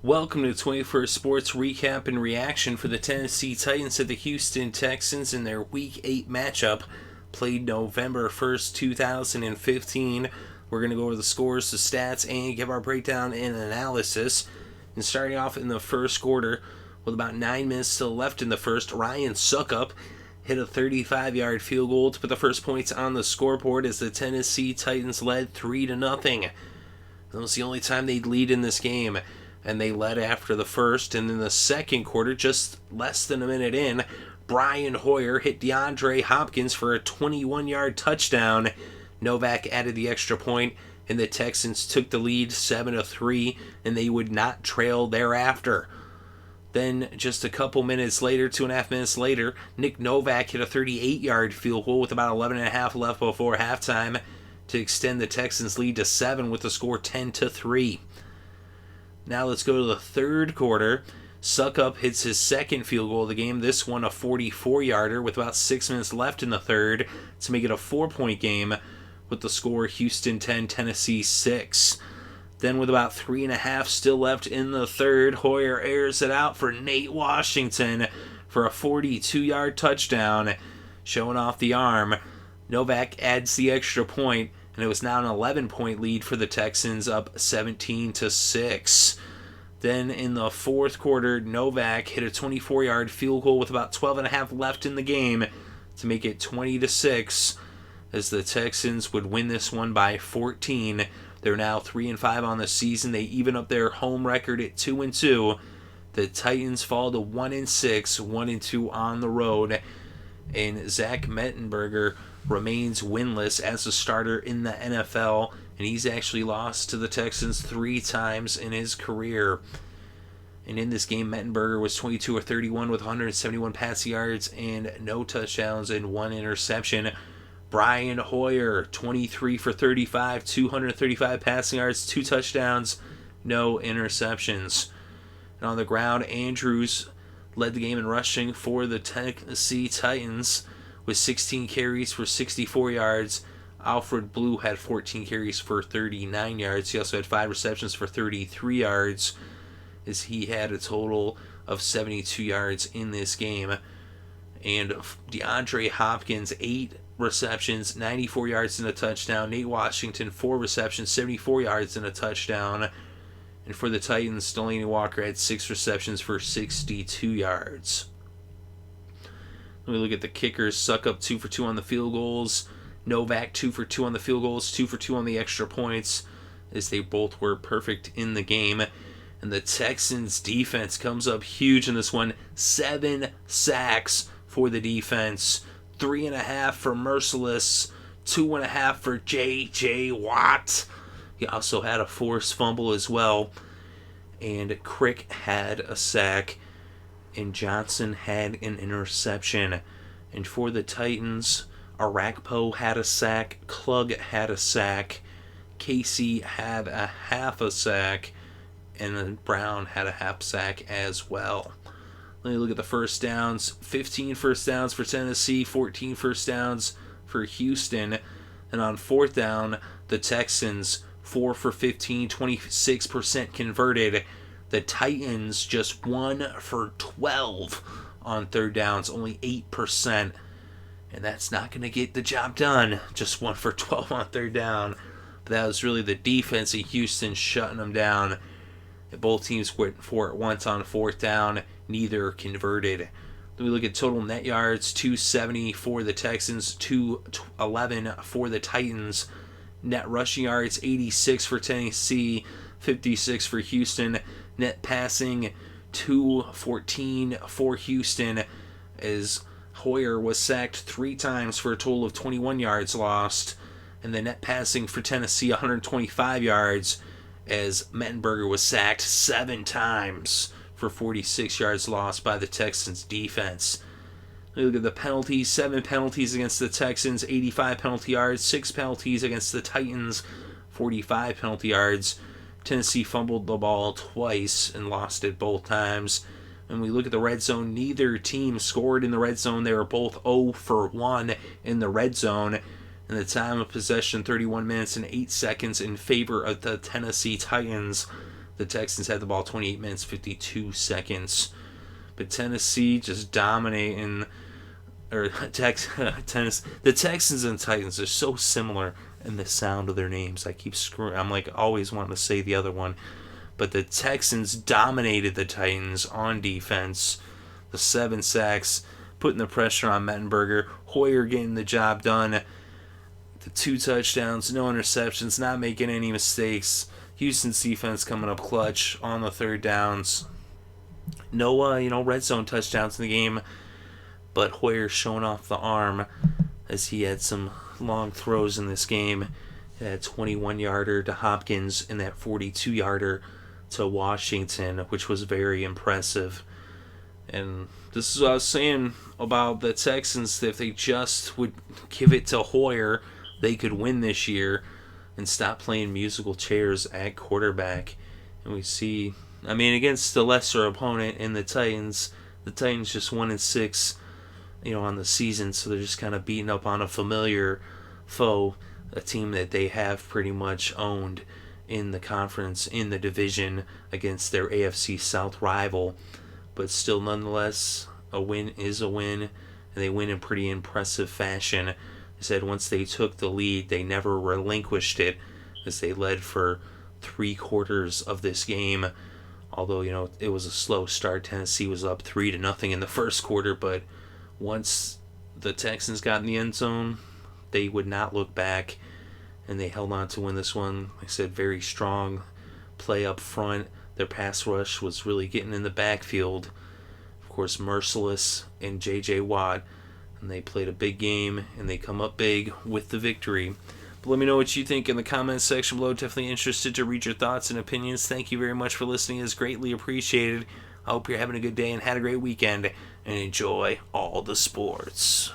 Welcome to 21st Sports Recap and Reaction for the Tennessee Titans at the Houston Texans in their Week 8 matchup, played November 1st, 2015. We're going to go over the scores, the stats, and give our breakdown and analysis. And starting off in the first quarter, with about 9 minutes still left in the first, Ryan Suckup hit a 35-yard field goal to put the first points on the scoreboard as the Tennessee Titans led 3-0. That was the only time they'd lead in this game, and they led after the first. And in the second quarter, just less than a minute in, Brian Hoyer hit DeAndre Hopkins for a 21-yard touchdown. Novak added the extra point, and the Texans took the lead 7-3, and they would not trail thereafter. Then, just a couple minutes later, 2.5 minutes later, Nick Novak hit a 38-yard field goal with about 11.5 left before halftime to extend the Texans' lead to 7 with the score 10-3. Now let's go to the third quarter. Suckup hits his second field goal of the game, this one a 44-yarder with about 6 minutes left in the third to make it a 4-point game with the score Houston 10, Tennessee 6. Then with about 3.5 still left in the third, Hoyer airs it out for Nate Washington for a 42-yard touchdown, showing off the arm. Novak adds the extra point, and it was now an 11-point lead for the Texans, up 17-6. Then in the fourth quarter, Novak hit a 24-yard field goal with about 12.5 left in the game to make it 20-6, as the Texans would win this one by 14. They're now 3-5 on the season. They even up their home record at 2-2. The Titans fall to 1-6, 1-2 on the road, and Zach Mettenberger remains winless as a starter in the NFL, and he's actually lost to the Texans 3 times in his career. And in this game, Mettenberger was 22 or 31 with 171 passing yards and no touchdowns and 1 interception. Brian Hoyer, 23 for 35, 235 passing yards, 2 touchdowns, no interceptions. And on the ground, Andrews led the game in rushing for the Tennessee Titans with 16 carries for 64 yards. Alfred Blue had 14 carries for 39 yards. He also had 5 receptions for 33 yards, as he had a total of 72 yards in this game. And DeAndre Hopkins, 8 receptions, 94 yards and a touchdown. Nate Washington, 4 receptions, 74 yards and a touchdown. And for the Titans, Delaney Walker had 6 receptions for 62 yards. Let me look at the kickers. Suckup 2 for 2 on the field goals. Novak 2 for 2 on the field goals, 2 for 2 on the extra points, as they both were perfect in the game. And the Texans defense comes up huge in this one. 7 sacks for the defense. 3.5 for Mercilus. 2.5 for J.J. Watt. He also had a forced fumble as well. And Crick had a sack. And Johnson had an interception. And for the Titans, Arakpo had a sack, Klug had a sack, Casey had a half a sack, and then Brown had a half sack as well. Let me look at the first downs. 15 first downs for Tennessee, 14 first downs for Houston. And on fourth down, the Texans, 4 for 15, 26% converted. The Titans just 1 for 12 on third downs, only 8%. And that's not going to get the job done. Just 1 for 12 on third down. But that was really the defense of Houston shutting them down. Both teams went for it once on fourth down. Neither converted. Then we look at total net yards. 270 for the Texans. 211 for the Titans. Net rushing yards. 86 for Tennessee. 56 for Houston. Net passing. 214 for Houston, as Hoyer was sacked 3 times for a total of 21 yards lost. And the net passing for Tennessee, 125 yards, as Mettenberger was sacked 7 times for 46 yards lost by the Texans defense. Look at the penalties. 7 penalties against the Texans, 85 penalty yards. 6 penalties against the Titans, 45 penalty yards. Tennessee fumbled the ball twice and lost it both times. When we look at the red zone, neither team scored in the red zone. They were both 0 for 1 in the red zone. And the time of possession, 31 minutes and 8 seconds in favor of the Tennessee Titans. The Texans had the ball 28 minutes, 52 seconds. But Tennessee just dominating. The Texans and Titans are so similar in the sound of their names. I keep screwing. I'm like always wanting to say the other one. But the Texans dominated the Titans on defense. The 7 sacks, putting the pressure on Mettenberger. Hoyer getting the job done. The 2 touchdowns, no interceptions, not making any mistakes. Houston's defense coming up clutch on the 3rd downs. No, red zone touchdowns in the game. But Hoyer showing off the arm as he had some long throws in this game. That 21-yarder to Hopkins and that 42-yarder to Washington, which was very impressive. And this is what I was saying about the Texans. If they just would give it to Hoyer, they could win this year and stop playing musical chairs at quarterback. And we see, against the lesser opponent in the Titans just 1-6, on the season. So they're just kind of beating up on a familiar foe, a team that they have pretty much owned in the conference, in the division, against their AFC South rival. But still, nonetheless, a win is a win, and they win in pretty impressive fashion. They said once they took the lead, they never relinquished it, as they led for 3/4 of this game. Although, it was a slow start. Tennessee was up 3-0 in the first quarter, but once the Texans got in the end zone, they would not look back, and they held on to win this one. Like I said, very strong play up front. Their pass rush was really getting in the backfield. Of course, Mercilus and J.J. Watt, and they played a big game, and they come up big with the victory. But let me know what you think in the comments section below. Definitely interested to read your thoughts and opinions. Thank you very much for listening. It's greatly appreciated. I hope you're having a good day and had a great weekend, and enjoy all the sports.